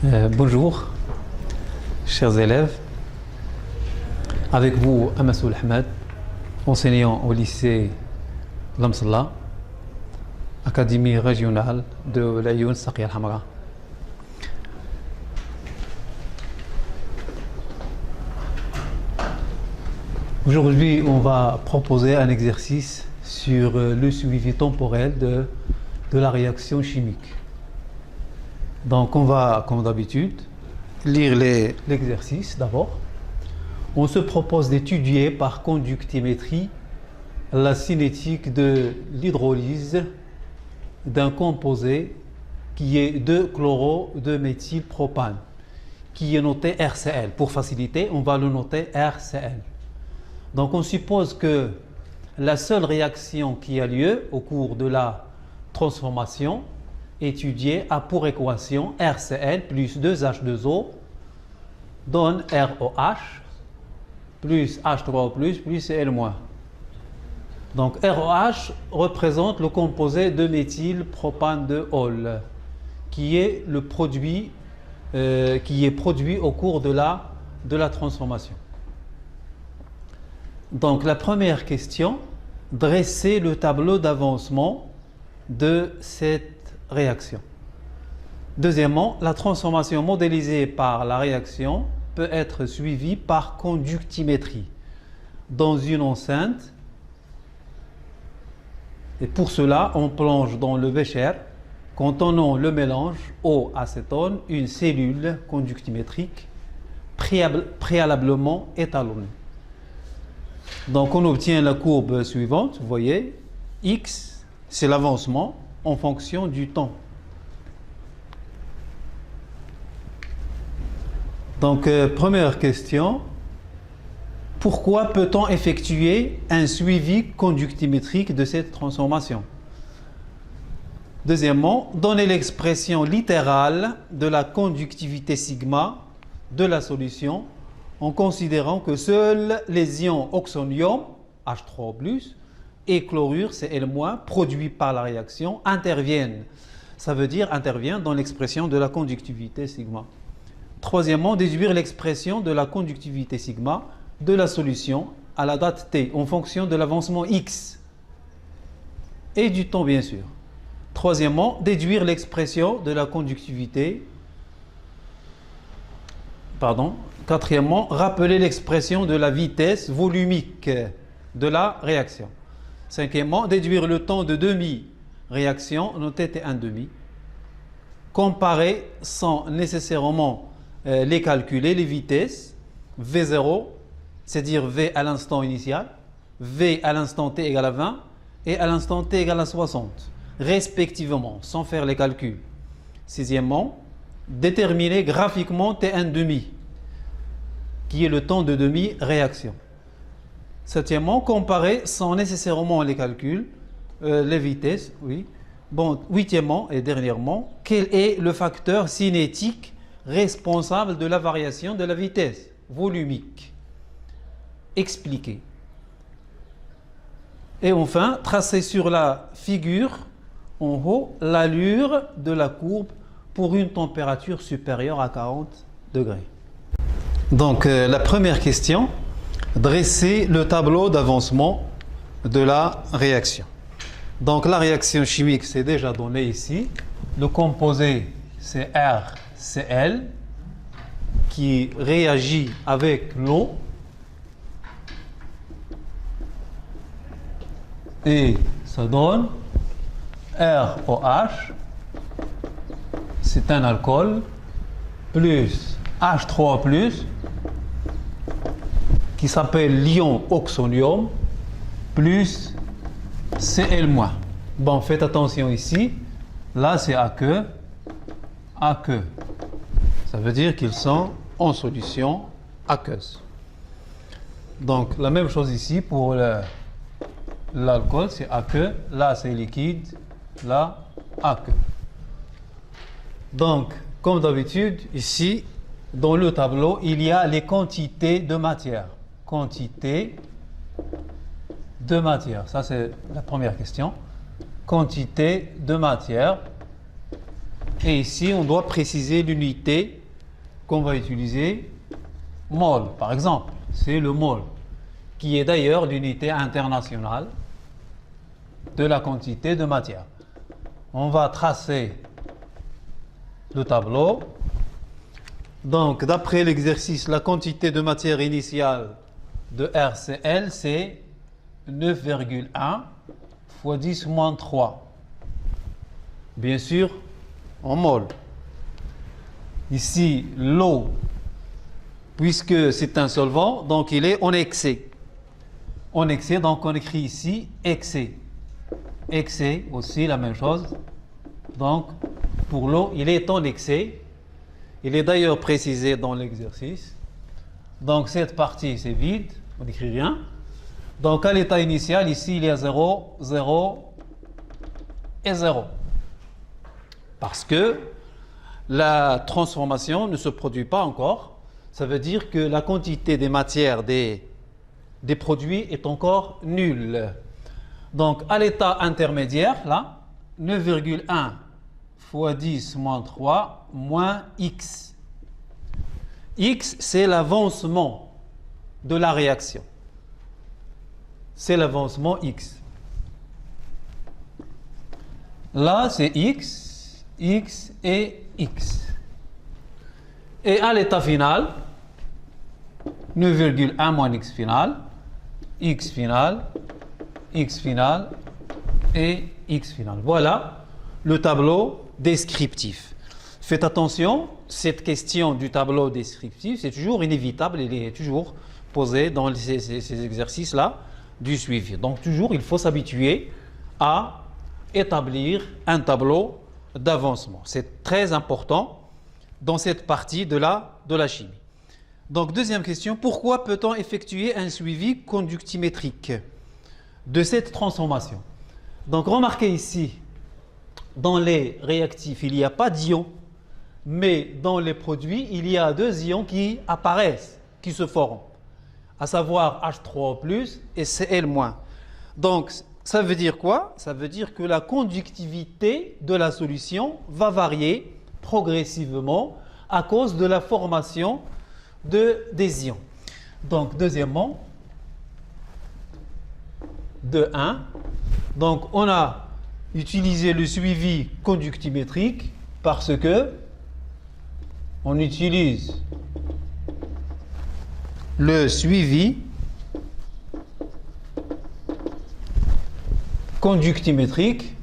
Bonjour, chers élèves. Avec vous, Amassoul Ahmed, enseignant au lycée Lamsalla, Académie régionale de l'Ayoun Saqiya Al-Hamra. Aujourd'hui, on va proposer un exercice sur le suivi temporel de la réaction chimique. Donc, on va, comme d'habitude, lire l'exercice d'abord. On se propose d'étudier par conductimétrie la cinétique de l'hydrolyse d'un composé qui est 2-chloro-2-méthylpropane, qui est noté RCl. Pour faciliter, on va le noter RCl. Donc, on suppose que la seule réaction qui a lieu au cours de la transformation étudiée a pour équation RCl plus 2H2O donne ROH plus H3O plus Cl-. Donc ROH représente le composé de méthylpropane de Hall qui est le produit produit au cours de la transformation. Donc la première question, dresser le tableau d'avancement de cette réaction. Deuxièmement, la transformation modélisée par la réaction peut être suivie par conductimétrie dans une enceinte. Et pour cela, on plonge dans le bécher, contenant le mélange eau-acétone, une cellule conductimétrique préalablement étalonnée. Donc on obtient la courbe suivante, vous voyez, X, c'est l'avancement en fonction du temps. Donc, première question, pourquoi peut-on effectuer un suivi conductimétrique de cette transformation? Deuxièmement, donner l'expression littérale de la conductivité sigma de la solution en considérant que seuls les ions oxonium, H3O+, et chlorure, Cl-, produits par la réaction, interviennent. Ça veut dire interviennent dans l'expression de la conductivité sigma. Troisièmement, déduire l'expression de la conductivité sigma de la solution à la date t en fonction de l'avancement x et du temps, bien sûr. Troisièmement, déduire l'expression de la conductivité. Quatrièmement, rappeler l'expression de la vitesse volumique de la réaction. Cinquièmement, déduire le temps de demi-réaction, noté T1,5. Comparer sans nécessairement les calculer, les vitesses, V0, c'est-à-dire V à l'instant initial, V à l'instant t égale à 20 et à l'instant t égale à 60, respectivement, sans faire les calculs. Sixièmement, déterminer graphiquement T1,5, qui est le temps de demi-réaction. Septièmement, comparer sans nécessairement les calculs, les vitesses, oui. Bon, huitièmement et dernièrement, quel est le facteur cinétique responsable de la variation de la vitesse volumique? Expliquer. Et enfin, tracer sur la figure en haut l'allure de la courbe pour une température supérieure à 40 degrés. Donc, la première question, dresser le tableau d'avancement de la réaction. Donc, la réaction chimique, c'est déjà donné ici. Le composé, c'est RCl, qui réagit avec l'eau. Et ça donne ROH, c'est un alcool, plus H3O+, qui s'appelle l'ion oxonium, plus Cl-. Bon, faites attention ici. Là, c'est aqueux. Aqueux. Ça veut dire qu'ils sont en solution aqueuse. Donc, la même chose ici pour l'alcool, c'est aqueux. Là, c'est liquide. Là, aqueux. Donc, comme d'habitude, ici, dans le tableau, il y a les quantités de matière. Quantité de matière. Ça, c'est la première question. Quantité de matière. Et ici, on doit préciser l'unité qu'on va utiliser. Mol, par exemple. C'est le mol, qui est d'ailleurs l'unité internationale de la quantité de matière. On va tracer le tableau. Donc, d'après l'exercice, la quantité de matière initiale de RCl, c'est 9,1 fois 10 moins 3. Bien sûr, en mol. Ici, l'eau, puisque c'est un solvant, donc il est en excès. En excès, donc on écrit ici excès. Excès aussi, la même chose. Donc, pour l'eau, il est en excès. Il est d'ailleurs précisé dans l'exercice. Donc, cette partie, c'est vide. On n'écrit rien. Donc, à l'état initial, ici, il y a 0, 0 et 0. Parce que la transformation ne se produit pas encore. Ça veut dire que la quantité des matières des produits est encore nulle. Donc, à l'état intermédiaire, là, 9,1 fois 10 moins 3 moins x. X, c'est l'avancement de la réaction. C'est l'avancement x. Là, c'est x, x et x. Et à l'état final, 9,1 moins x final, x final, x final et x final. Voilà le tableau descriptif. Faites attention, cette question du tableau descriptif, c'est toujours inévitable, il est toujours posé dans ces exercices-là du suivi. Donc toujours, il faut s'habituer à établir un tableau d'avancement. C'est très important dans cette partie de la chimie. Donc deuxième question, pourquoi peut-on effectuer un suivi conductimétrique de cette transformation? Donc remarquez ici, dans les réactifs, il n'y a pas d'ions, mais dans les produits, il y a deux ions qui apparaissent, qui se forment, à savoir H3O+ et Cl-. Donc, ça veut dire quoi? Ça veut dire que la conductivité de la solution va varier progressivement à cause de la formation des ions. Donc, deuxièmement, de 1, donc on a utilisé le suivi conductimétrique parce que on utilise le suivi conductimétrique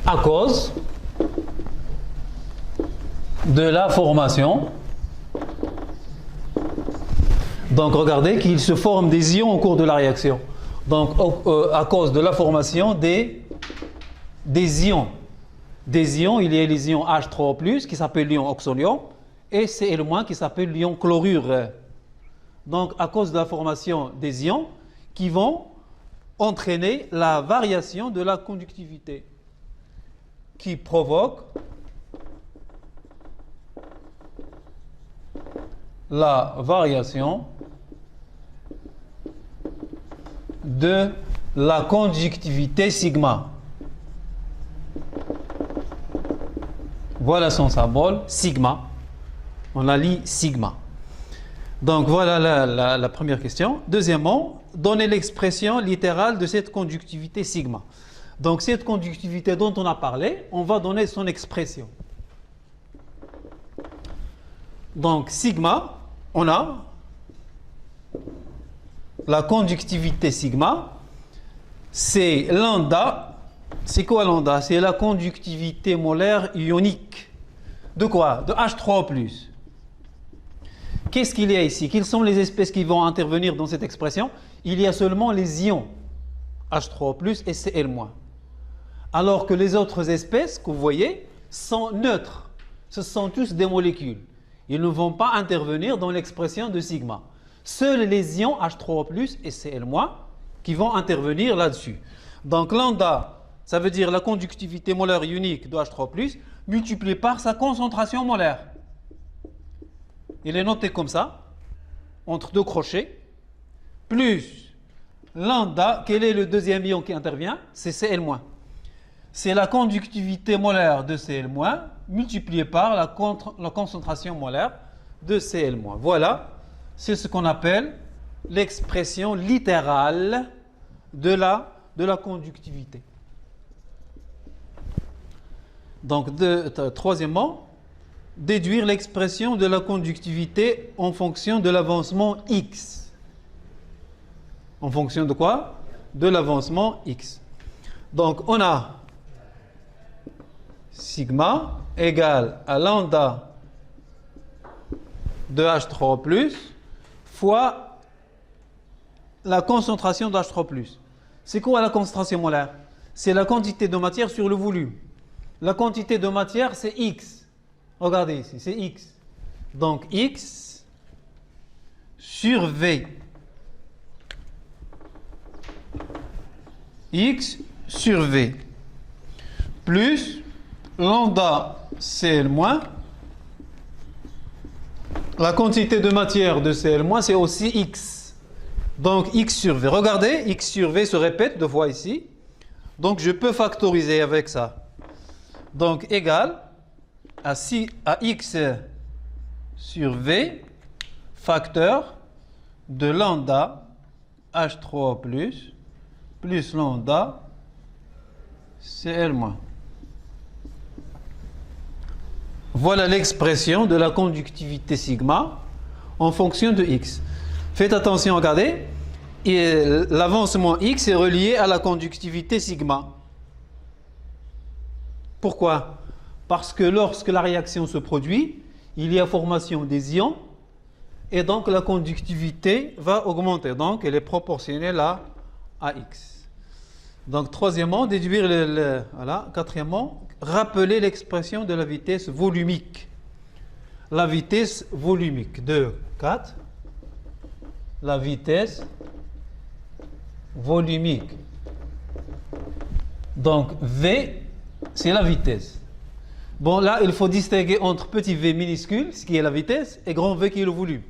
à cause de la formation. Donc regardez qu'il se forme des ions au cours de la réaction. Donc à cause de la formation des ions. Des ions, il y a les ions H3O+, qui s'appelle l'ion oxolium, et Cl- qui s'appelle l'ion chlorure. Donc à cause de la formation des ions qui vont entraîner la variation de la conductivité qui provoque la variation de la conductivité sigma. Voilà son symbole, sigma. On la lit sigma. Donc voilà la première question. Deuxièmement, donnez l'expression littérale de cette conductivité sigma. Donc cette conductivité dont on a parlé, on va donner son expression. Donc sigma, on a la conductivité sigma, c'est lambda. C'est quoi lambda? C'est la conductivité molaire ionique. De quoi? De H3O+. Qu'est-ce qu'il y a ici? Quelles sont les espèces qui vont intervenir dans cette expression? Il y a seulement les ions H3O+ et Cl-. Alors que les autres espèces que vous voyez sont neutres. Ce sont tous des molécules. Ils ne vont pas intervenir dans l'expression de sigma. Seuls les ions H3O+ et Cl- qui vont intervenir là-dessus. Donc lambda, ça veut dire la conductivité molaire ionique de H3O+, multiplié par sa concentration molaire. Il est noté comme ça, entre deux crochets, plus lambda, quel est le deuxième ion qui intervient? C'est Cl-. c'est la conductivité molaire de Cl- multipliée par la concentration molaire de Cl-. Voilà, c'est ce qu'on appelle l'expression littérale de la conductivité. Donc, troisièmement, déduire l'expression de la conductivité en fonction de l'avancement x. En fonction de quoi? De l'avancement x. Donc, on a sigma égale à lambda de H3+, fois la concentration de H3+. C'est quoi la concentration molaire? C'est la quantité de matière sur le volume. La quantité de matière, c'est X. Regardez ici, c'est X. Donc, X sur V. X sur V. Plus lambda Cl-. La quantité de matière de Cl-, c'est aussi X. Donc, X sur V. Regardez, X sur V se répète deux fois ici. Donc, je peux factoriser avec ça. Donc, égal à X sur V, facteur de lambda H3+, plus lambda Cl-. Voilà l'expression de la conductivité sigma en fonction de X. Faites attention, regardez. L'avancement X est relié à la conductivité sigma. Pourquoi? Parce que lorsque la réaction se produit, il y a formation des ions et donc la conductivité va augmenter. Donc, elle est proportionnelle à X. Donc, troisièmement, déduire voilà. Quatrièmement, rappeler l'expression de la vitesse volumique. La vitesse volumique de 4. La vitesse volumique. Donc, V, c'est la vitesse. Bon, là, il faut distinguer entre petit v minuscule, ce qui est la vitesse, et grand V qui est le volume.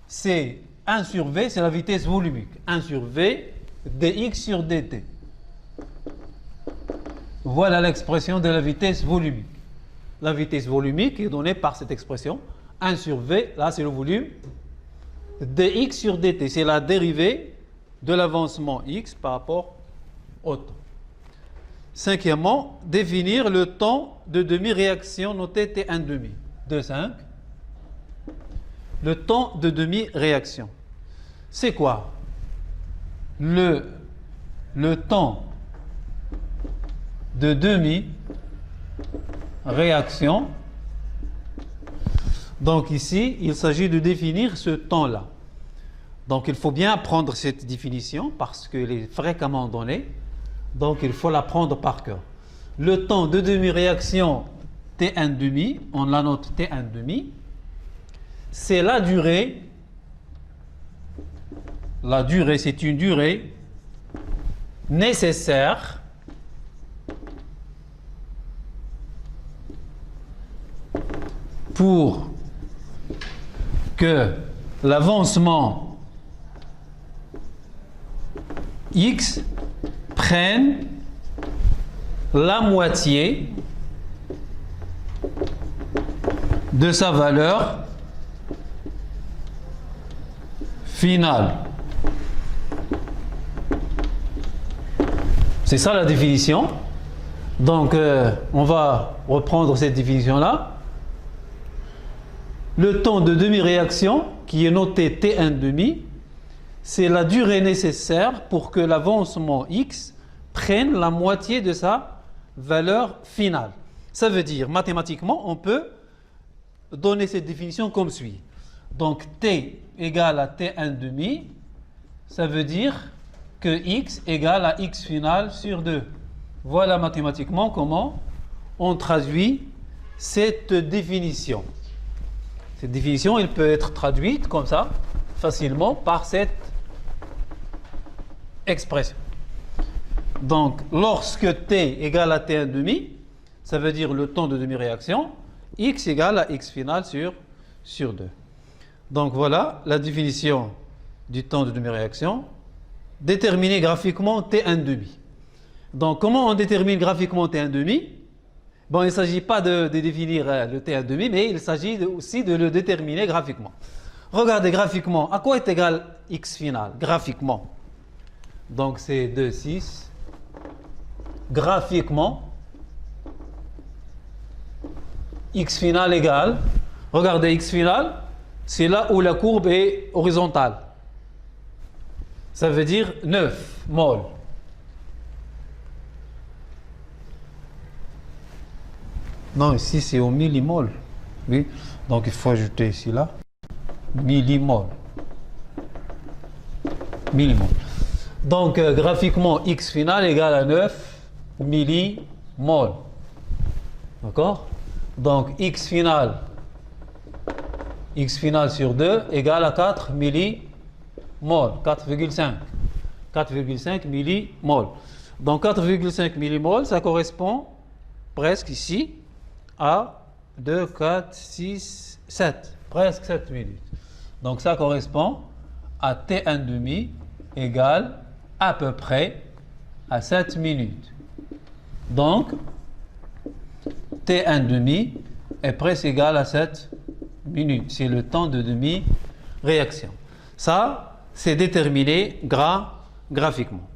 C'est 1 sur V, c'est la vitesse volumique. 1 sur V, dx sur dt. Voilà l'expression de la vitesse volumique. La vitesse volumique est donnée par cette expression. 1 sur V, là c'est le volume. dx sur dt, c'est la dérivée de l'avancement x par rapport au temps. Cinquièmement, définir le temps de demi-réaction noté T1,5. 2,5. Le temps de demi-réaction. C'est quoi? Le temps de demi-réaction. Donc ici, il s'agit de définir ce temps-là. Donc il faut bien apprendre cette définition parce qu'elle est fréquemment donnée. Donc il faut l'apprendre par cœur. Le temps de demi-réaction T1,5, on la note T1,5, c'est la durée. La durée, c'est une durée nécessaire pour que l'avancement X prenne la moitié de sa valeur finale. C'est ça la définition. Donc, on va reprendre cette définition-là. Le temps de demi-réaction, qui est noté T1,5, c'est la durée nécessaire pour que l'avancement X prenne la moitié de sa valeur finale. Ça veut dire, mathématiquement, on peut donner cette définition comme suit. Donc, T égale à T1,5, ça veut dire que X égale à X finale sur 2. Voilà mathématiquement comment on traduit cette définition. Cette définition, elle peut être traduite comme ça, facilement, par cette expression. Donc, lorsque T égale à T1,5, ça veut dire le temps de demi-réaction, X égale à X finale sur 2. Donc, voilà la définition du temps de demi-réaction. Déterminer graphiquement T1,5. Donc, comment on détermine graphiquement T1,5? Bon, il ne s'agit pas de définir le T1,5, mais il s'agit aussi de le déterminer graphiquement. Regardez graphiquement, à quoi est égal x final, graphiquement? Donc, c'est 2, 6. Graphiquement, x final égale, regardez x final, c'est là où la courbe est horizontale. Ça veut dire 9 mol. Non, ici c'est au millimol. Oui, donc il faut ajouter ici là. Millimol. Millimol. Donc graphiquement, x final égale à 9 millimol. D'accord? Donc x final sur 2 égale à 4 millimol. 4,5. 4,5 millimol. Donc 4,5 millimol, ça correspond presque ici à 2, 4, 6, 7. Presque 7 minutes. Donc ça correspond à T1,5 égale à peu près à 7 minutes. Donc T1,5 est presque égal à 7 minutes. C'est le temps de demi-réaction. Ça, c'est déterminé graphiquement.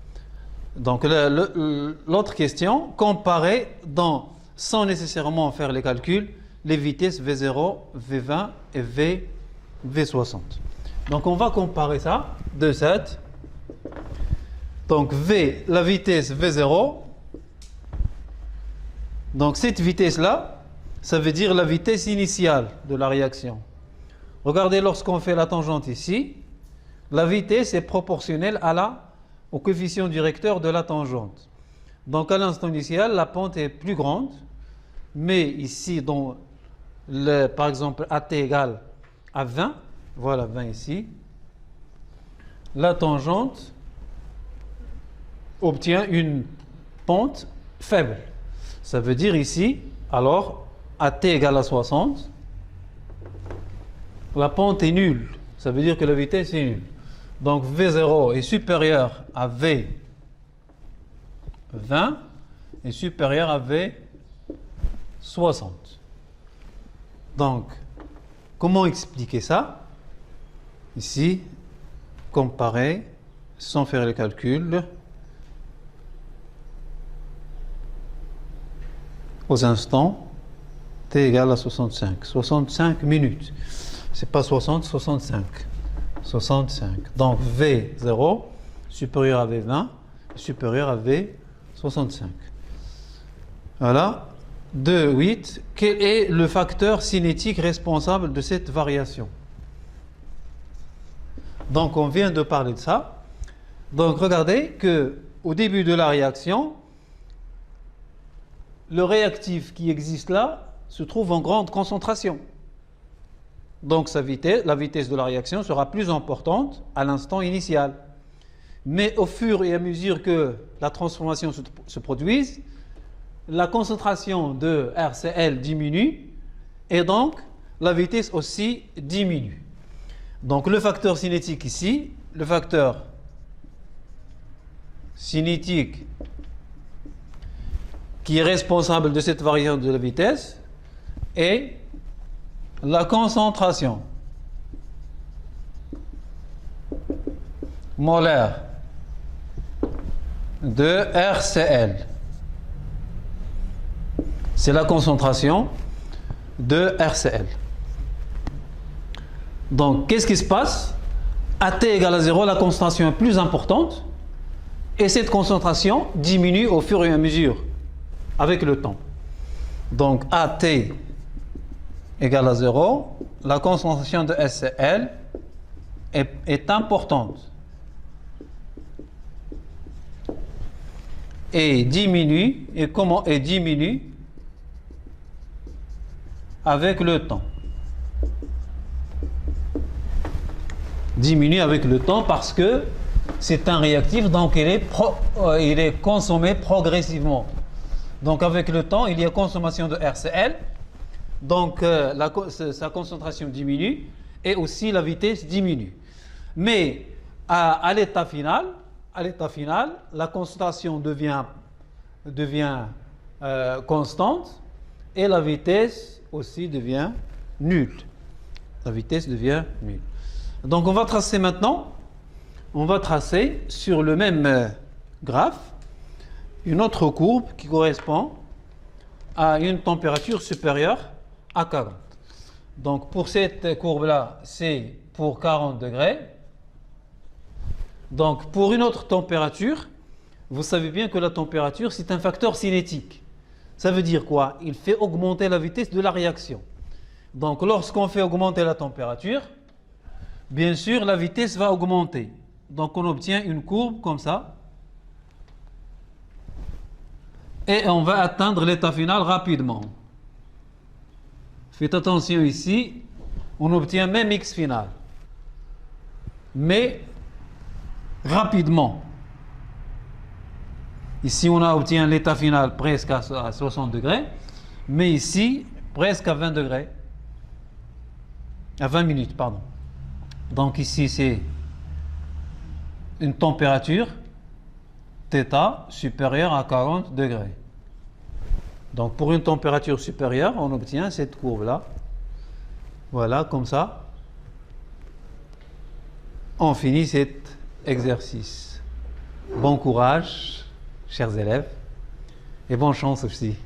Donc l'autre question, comparer sans nécessairement faire les calculs, les vitesses V0, V20 et V60. Donc on va comparer ça, 2, 7. Donc la vitesse V0, donc cette vitesse-là, ça veut dire la vitesse initiale de la réaction. Regardez, lorsqu'on fait la tangente ici, la vitesse est proportionnelle au coefficient directeur de la tangente. Donc à l'instant initial, la pente est plus grande, mais ici, par exemple, AT égale à 20, voilà 20 ici, la tangente obtient une pente faible. Ça veut dire ici, alors, AT égale à 60, la pente est nulle. Ça veut dire que la vitesse est nulle. Donc V0 est supérieur à V20 est supérieur à V60. Donc, comment expliquer ça? Ici, comparer, sans faire les calculs, aux instants, t égale à 65. 65 minutes. C'est pas 60, 65. 65. Donc V0 supérieur à V20 supérieur à V65. Voilà. 2, 8. Quel est le facteur cinétique responsable de cette variation? Donc on vient de parler de ça. Donc regardez que au début de la réaction, le réactif qui existe là se trouve en grande concentration. Donc la vitesse de la réaction sera plus importante à l'instant initial. Mais au fur et à mesure que la transformation se produise, la concentration de RCl diminue et donc la vitesse aussi diminue. Donc le facteur cinétique ici, le facteur cinétique qui est responsable de cette variation de la vitesse est la concentration molaire de RCl. C'est la concentration de RCl. Donc, qu'est-ce qui se passe? À T égale à 0, la concentration est plus importante et cette concentration diminue au fur et à mesure avec le temps. Donc, à T égale à 0, la concentration de HCl est importante et diminue. Et comment elle diminue? Avec le temps. Diminue avec le temps parce que c'est un réactif, donc il est consommé progressivement. Donc avec le temps, il y a consommation de RCl, donc sa concentration diminue et aussi la vitesse diminue. Mais à l'état final, la concentration devient devient constante et la vitesse aussi devient nulle. La vitesse devient nulle. Donc on va tracer maintenant, on va tracer sur le même graphe une autre courbe qui correspond à une température supérieure à 40. Donc pour cette courbe-là, c'est pour 40 degrés. Donc pour une autre température, vous savez bien que la température, c'est un facteur cinétique. Ça veut dire quoi? Il fait augmenter la vitesse de la réaction. Donc lorsqu'on fait augmenter la température, bien sûr, la vitesse va augmenter. Donc on obtient une courbe comme ça. Et on va atteindre l'état final rapidement. Faites attention ici, on obtient même x final. Mais rapidement. Ici, on a obtenu l'état final presque à 60 degrés, mais ici, presque à 20 degrés. À 20 minutes, pardon. Donc ici, c'est une température θ supérieure à 40 degrés. Donc pour une température supérieure, on obtient cette courbe-là. Voilà, comme ça. On finit cet exercice. Bon courage, chers élèves, et bonne chance aussi.